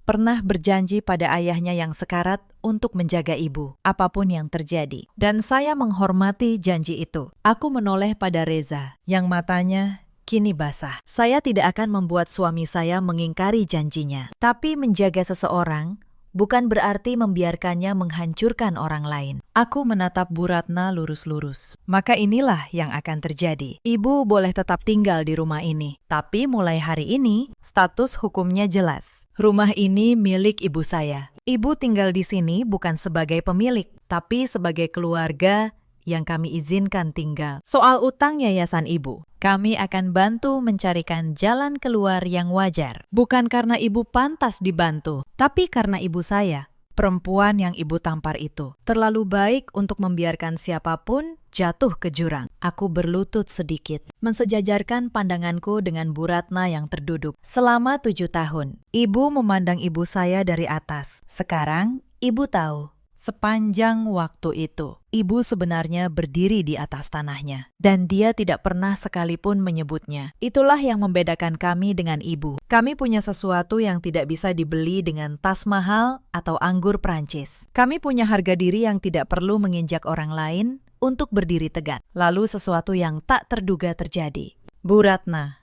Speaker 1: pernah berjanji pada ayahnya yang sekarat untuk menjaga ibu, apapun yang terjadi. Dan saya menghormati janji itu. Aku menoleh pada Reza, yang matanya kini basah. Saya tidak akan membuat suami saya mengingkari janjinya. Tapi menjaga seseorang bukan berarti membiarkannya menghancurkan orang lain. Aku menatap Bu Ratna lurus-lurus. Maka inilah yang akan terjadi. Ibu boleh tetap tinggal di rumah ini. Tapi mulai hari ini, status hukumnya jelas. Rumah ini milik ibu saya. Ibu tinggal di sini bukan sebagai pemilik, tapi sebagai keluarga yang kami izinkan tinggal. Soal utang yayasan ibu, kami akan bantu mencarikan jalan keluar yang wajar. Bukan karena ibu pantas dibantu, tapi karena ibu saya, perempuan yang ibu tampar itu, terlalu baik untuk membiarkan siapapun jatuh ke jurang. Aku berlutut sedikit, mensejajarkan pandanganku dengan Bu Ratna yang terduduk. Selama 7 tahun, ibu memandang ibu saya dari atas. Sekarang, ibu tahu. Sepanjang waktu itu, ibu sebenarnya berdiri di atas tanahnya. Dan dia tidak pernah sekalipun menyebutnya. Itulah yang membedakan kami dengan ibu. Kami punya sesuatu yang tidak bisa dibeli dengan tas mahal atau anggur Prancis. Kami punya harga diri yang tidak perlu menginjak orang lain untuk berdiri tegak. Lalu sesuatu yang tak terduga terjadi. Bu Ratna,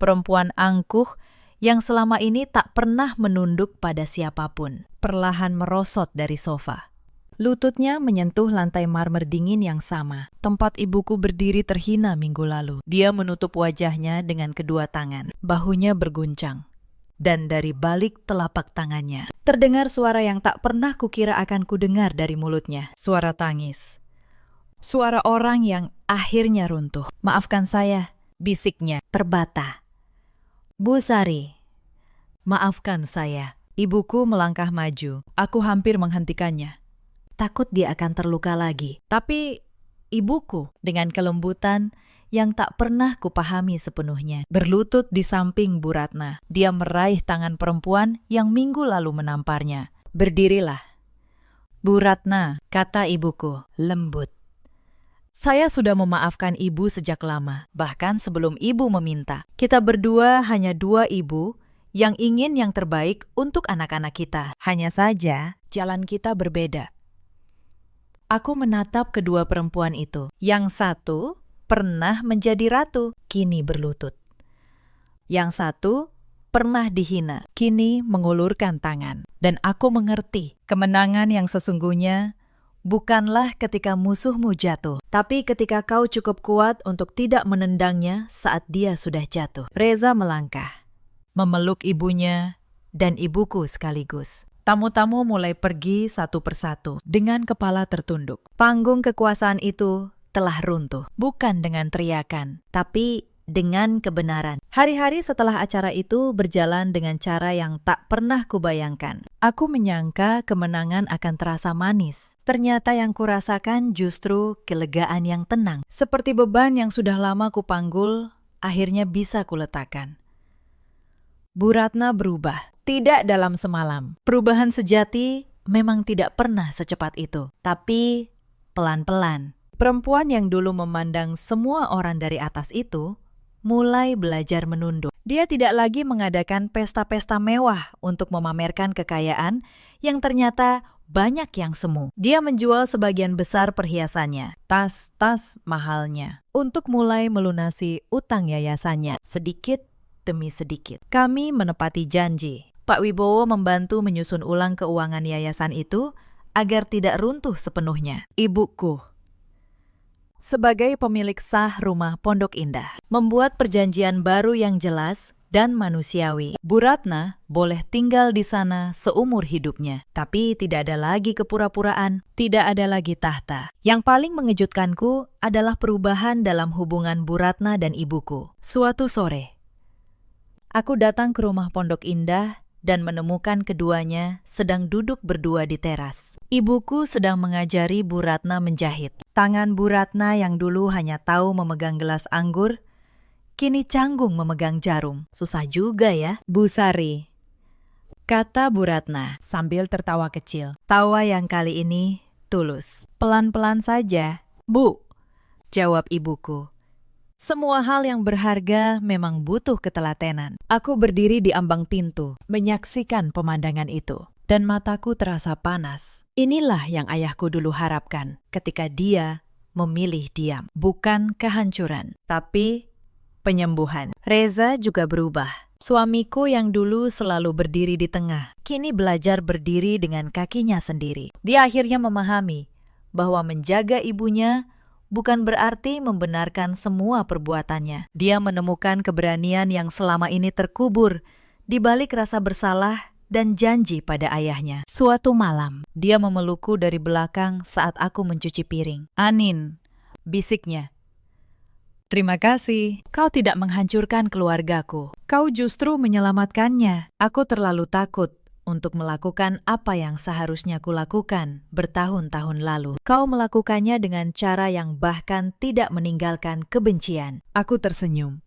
Speaker 1: perempuan angkuh yang selama ini tak pernah menunduk pada siapapun, perlahan merosot dari sofa. Lututnya menyentuh lantai marmer dingin yang sama, tempat ibuku berdiri terhina minggu lalu. Dia menutup wajahnya dengan kedua tangan, bahunya berguncang. Dan dari balik telapak tangannya, terdengar suara yang tak pernah kukira akan kudengar dari mulutnya. Suara tangis. Suara orang yang akhirnya runtuh. Maafkan saya, bisiknya terbata. Bu Sari, maafkan saya. Ibuku melangkah maju. Aku hampir menghentikannya. Takut dia akan terluka lagi. Tapi ibuku dengan kelembutan yang tak pernah kupahami sepenuhnya, berlutut di samping Bu Ratna. Dia meraih tangan perempuan yang minggu lalu menamparnya. Berdirilah. Bu Ratna, kata ibuku, lembut. Saya sudah memaafkan ibu sejak lama, bahkan sebelum ibu meminta. Kita berdua hanya dua ibu yang ingin yang terbaik untuk anak-anak kita. Hanya saja, jalan kita berbeda. Aku menatap kedua perempuan itu. Yang satu pernah menjadi ratu, kini berlutut. Yang satu pernah dihina, kini mengulurkan tangan. Dan aku mengerti, kemenangan yang sesungguhnya bukanlah ketika musuhmu jatuh, tapi ketika kau cukup kuat untuk tidak menendangnya saat dia sudah jatuh. Reza melangkah, memeluk ibunya dan ibuku sekaligus. Tamu-tamu mulai pergi satu persatu dengan kepala tertunduk. Panggung kekuasaan itu telah runtuh, bukan dengan teriakan, tapi dengan kebenaran. Hari-hari setelah acara itu berjalan dengan cara yang tak pernah kubayangkan. Aku menyangka kemenangan akan terasa manis. Ternyata yang kurasakan justru kelegaan yang tenang. Seperti beban yang sudah lama kupanggul, akhirnya bisa kuletakkan. Bu Ratna berubah. Tidak dalam semalam. Perubahan sejati memang tidak pernah secepat itu. Tapi pelan-pelan. Perempuan yang dulu memandang semua orang dari atas itu mulai belajar menunduk. Dia tidak lagi mengadakan pesta-pesta mewah untuk memamerkan kekayaan yang ternyata banyak yang semu. Dia menjual sebagian besar perhiasannya, tas-tas mahalnya, untuk mulai melunasi utang yayasannya sedikit demi sedikit. Kami menepati janji. Pak Wibowo membantu menyusun ulang keuangan yayasan itu agar tidak runtuh sepenuhnya. Ibuku, sebagai pemilik sah rumah Pondok Indah, membuat perjanjian baru yang jelas dan manusiawi. Bu Ratna boleh tinggal di sana seumur hidupnya, tapi tidak ada lagi kepura-puraan, tidak ada lagi tahta. Yang paling mengejutkanku adalah perubahan dalam hubungan Bu Ratna dan ibuku. Suatu sore, aku datang ke rumah Pondok Indah dan menemukan keduanya sedang duduk berdua di teras. Ibuku sedang mengajari Bu Ratna menjahit. Tangan Bu Ratna yang dulu hanya tahu memegang gelas anggur, kini canggung memegang jarum. Susah juga ya. Bu Sari, kata Bu Ratna sambil tertawa kecil. Tawa yang kali ini tulus. Pelan-pelan saja, Bu, jawab ibuku. Semua hal yang berharga memang butuh ketelatenan. Aku berdiri di ambang pintu, menyaksikan pemandangan itu. Dan mataku terasa panas. Inilah yang ayahku dulu harapkan ketika dia memilih diam. Bukan kehancuran, tapi penyembuhan. Reza juga berubah. Suamiku yang dulu selalu berdiri di tengah, kini belajar berdiri dengan kakinya sendiri. Dia akhirnya memahami bahwa menjaga ibunya bukan berarti membenarkan semua perbuatannya. Dia menemukan keberanian yang selama ini terkubur di balik rasa bersalah dan janji pada ayahnya. Suatu malam, dia memelukku dari belakang saat aku mencuci piring. "Anin," bisiknya. "Terima kasih, kau tidak menghancurkan keluargaku. Kau justru menyelamatkannya. Aku terlalu takut untuk melakukan apa yang seharusnya kulakukan bertahun-tahun lalu. Kau melakukannya dengan cara yang bahkan tidak meninggalkan kebencian." Aku tersenyum.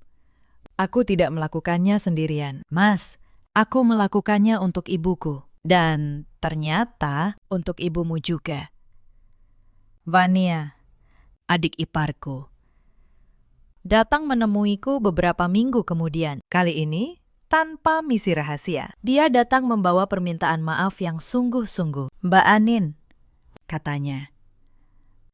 Speaker 1: "Aku tidak melakukannya sendirian, Mas. Aku melakukannya untuk ibuku. Dan ternyata untuk ibumu juga." Vania, adik iparku, datang menemuiku beberapa minggu kemudian. Kali ini tanpa misi rahasia. Dia datang membawa permintaan maaf yang sungguh-sungguh. "Mbak Anin," katanya,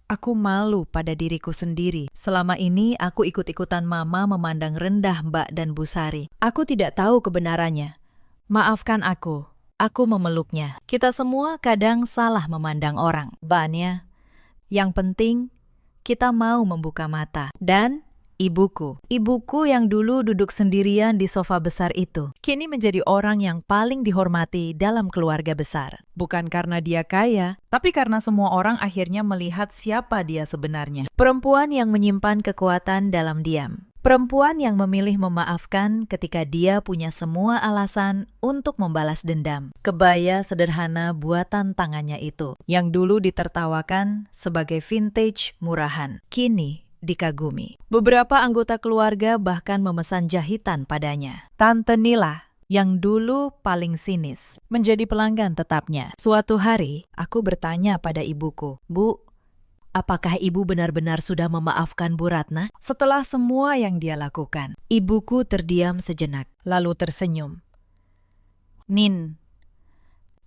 Speaker 1: "aku malu pada diriku sendiri. Selama ini aku ikut-ikutan Mama memandang rendah Mbak dan Bu Sari. Aku tidak tahu kebenarannya. Maafkan aku." Aku memeluknya. Kita semua kadang salah memandang orang. Vania, yang penting kita mau membuka mata. Dan ibuku yang dulu duduk sendirian di sofa besar itu, kini menjadi orang yang paling dihormati dalam keluarga besar. Bukan karena dia kaya, tapi karena semua orang akhirnya melihat siapa dia sebenarnya. Perempuan yang menyimpan kekuatan dalam diam. Perempuan yang memilih memaafkan ketika dia punya semua alasan untuk membalas dendam. Kebaya sederhana buatan tangannya itu, yang dulu ditertawakan sebagai vintage murahan, kini dikagumi. Beberapa anggota keluarga bahkan memesan jahitan padanya. Tante Nila, yang dulu paling sinis, menjadi pelanggan tetapnya. Suatu hari, aku bertanya pada ibuku, "Bu, apakah ibu benar-benar sudah memaafkan Bu Ratna setelah semua yang dia lakukan?" Ibuku terdiam sejenak, lalu tersenyum. "Nin,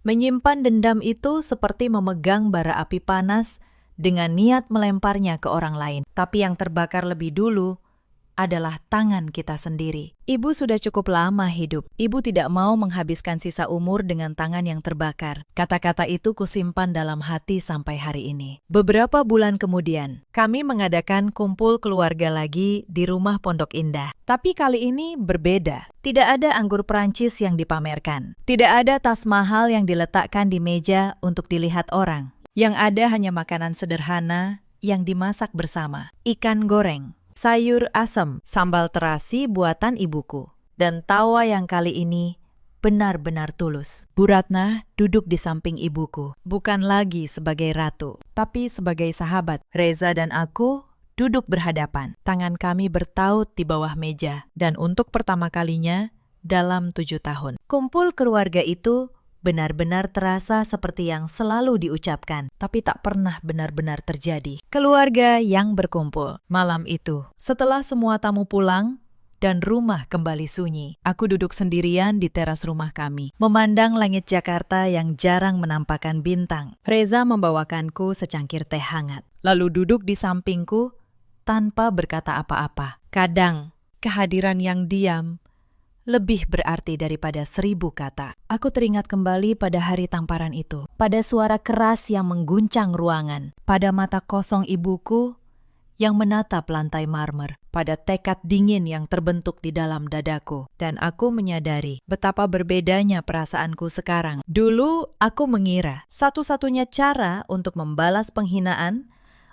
Speaker 1: menyimpan dendam itu seperti memegang bara api panas dengan niat melemparnya ke orang lain. Tapi yang terbakar lebih dulu adalah tangan kita sendiri. Ibu sudah cukup lama hidup. Ibu tidak mau menghabiskan sisa umur dengan tangan yang terbakar." Kata-kata itu kusimpan dalam hati sampai hari ini. Beberapa bulan kemudian, kami mengadakan kumpul keluarga lagi di rumah Pondok Indah. Tapi kali ini berbeda. Tidak ada anggur Prancis yang dipamerkan. Tidak ada tas mahal yang diletakkan di meja untuk dilihat orang. Yang ada hanya makanan sederhana yang dimasak bersama. Ikan goreng, sayur asam, sambal terasi buatan ibuku. Dan tawa yang kali ini benar-benar tulus. Bu Ratna duduk di samping ibuku. Bukan lagi sebagai ratu, tapi sebagai sahabat. Reza dan aku duduk berhadapan. Tangan kami bertaut di bawah meja. Dan untuk pertama kalinya dalam 7 tahun. Kumpul keluarga itu benar-benar terasa seperti yang selalu diucapkan, tapi tak pernah benar-benar terjadi. Keluarga yang berkumpul. Malam itu, setelah semua tamu pulang dan rumah kembali sunyi, aku duduk sendirian di teras rumah kami, memandang langit Jakarta yang jarang menampakkan bintang. Reza membawakanku secangkir teh hangat, lalu duduk di sampingku tanpa berkata apa-apa. Kadang, kehadiran yang diam lebih berarti daripada 1000 kata. Aku teringat kembali pada hari tamparan itu, pada suara keras yang mengguncang ruangan, pada mata kosong ibuku yang menatap lantai marmer, pada tekad dingin yang terbentuk di dalam dadaku. Dan aku menyadari betapa berbedanya perasaanku sekarang. Dulu aku mengira satu-satunya cara untuk membalas penghinaan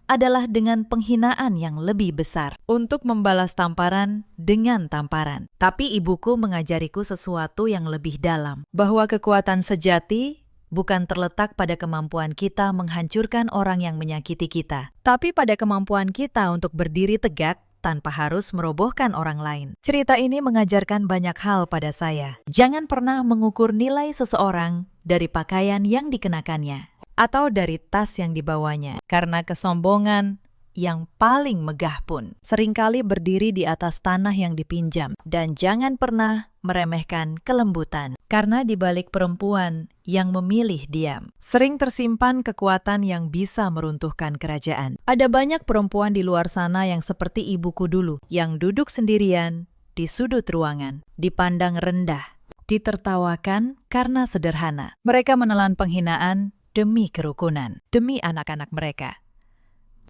Speaker 1: adalah dengan penghinaan yang lebih besar, untuk membalas tamparan dengan tamparan. Tapi ibuku mengajariku sesuatu yang lebih dalam, bahwa kekuatan sejati bukan terletak pada kemampuan kita menghancurkan orang yang menyakiti kita, tapi pada kemampuan kita untuk berdiri tegak tanpa harus merobohkan orang lain. Cerita ini mengajarkan banyak hal pada saya. Jangan pernah mengukur nilai seseorang dari pakaian yang dikenakannya atau dari tas yang dibawanya, karena kesombongan yang paling megah pun seringkali berdiri di atas tanah yang dipinjam. Dan jangan pernah meremehkan kelembutan, karena di balik perempuan yang memilih diam sering tersimpan kekuatan yang bisa meruntuhkan kerajaan. Ada banyak perempuan di luar sana yang seperti ibuku dulu, yang duduk sendirian di sudut ruangan, dipandang rendah, ditertawakan karena sederhana. Mereka menelan penghinaan demi kerukunan, demi anak-anak mereka,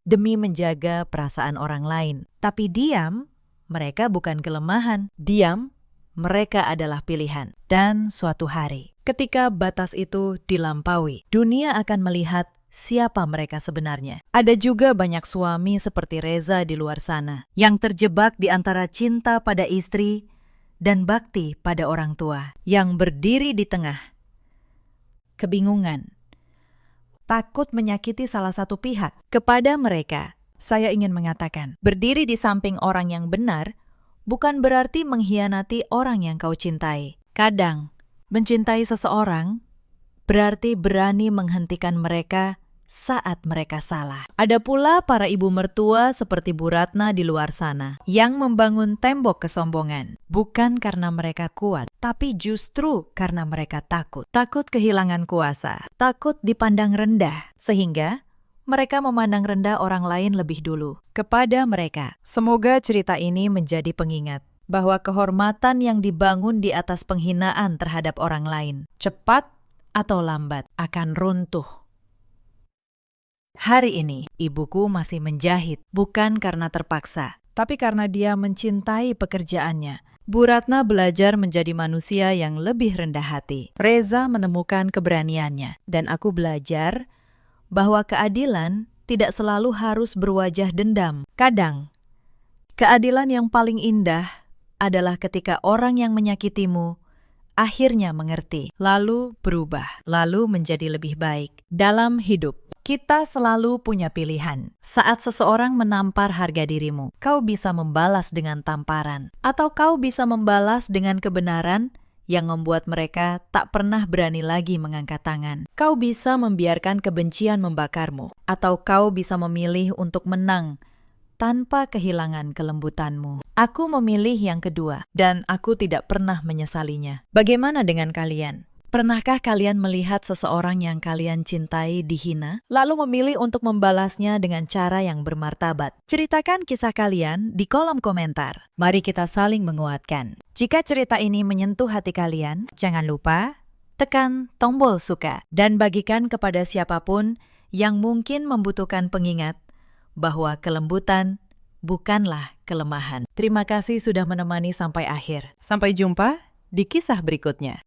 Speaker 1: demi menjaga perasaan orang lain. Tapi diam, mereka bukan kelemahan. Diam, mereka adalah pilihan. Dan suatu hari, ketika batas itu dilampaui, dunia akan melihat siapa mereka sebenarnya. Ada juga banyak suami seperti Reza di luar sana, yang terjebak di antara cinta pada istri dan bakti pada orang tua, yang berdiri di tengah kebingungan, takut menyakiti salah satu pihak. Kepada mereka, saya ingin mengatakan, berdiri di samping orang yang benar bukan berarti mengkhianati orang yang kau cintai. Kadang, mencintai seseorang berarti berani menghentikan mereka saat mereka salah. Ada pula para ibu mertua seperti Bu Ratna di luar sana, yang membangun tembok kesombongan, bukan karena mereka kuat, tapi justru karena mereka takut. Takut kehilangan kuasa, takut dipandang rendah, sehingga mereka memandang rendah orang lain lebih dulu. Kepada mereka, semoga cerita ini menjadi pengingat bahwa kehormatan yang dibangun di atas penghinaan terhadap orang lain, cepat atau lambat akan runtuh. Hari ini, ibuku masih menjahit, bukan karena terpaksa, tapi karena dia mencintai pekerjaannya. Bu Ratna belajar menjadi manusia yang lebih rendah hati. Reza menemukan keberaniannya, dan aku belajar bahwa keadilan tidak selalu harus berwajah dendam. Kadang, keadilan yang paling indah adalah ketika orang yang menyakitimu akhirnya mengerti, lalu berubah, lalu menjadi lebih baik. Dalam hidup, kita selalu punya pilihan. Saat seseorang menampar harga dirimu, kau bisa membalas dengan tamparan, atau kau bisa membalas dengan kebenaran yang membuat mereka tak pernah berani lagi mengangkat tangan. Kau bisa membiarkan kebencian membakarmu, atau kau bisa memilih untuk menang tanpa kehilangan kelembutanmu. Aku memilih yang kedua, dan aku tidak pernah menyesalinya. Bagaimana dengan kalian? Pernahkah kalian melihat seseorang yang kalian cintai dihina, lalu memilih untuk membalasnya dengan cara yang bermartabat? Ceritakan kisah kalian di kolom komentar. Mari kita saling menguatkan. Jika cerita ini menyentuh hati kalian, jangan lupa tekan tombol suka dan bagikan kepada siapapun yang mungkin membutuhkan pengingat bahwa kelembutan bukanlah kelemahan. Terima kasih sudah menemani sampai akhir. Sampai jumpa di kisah berikutnya.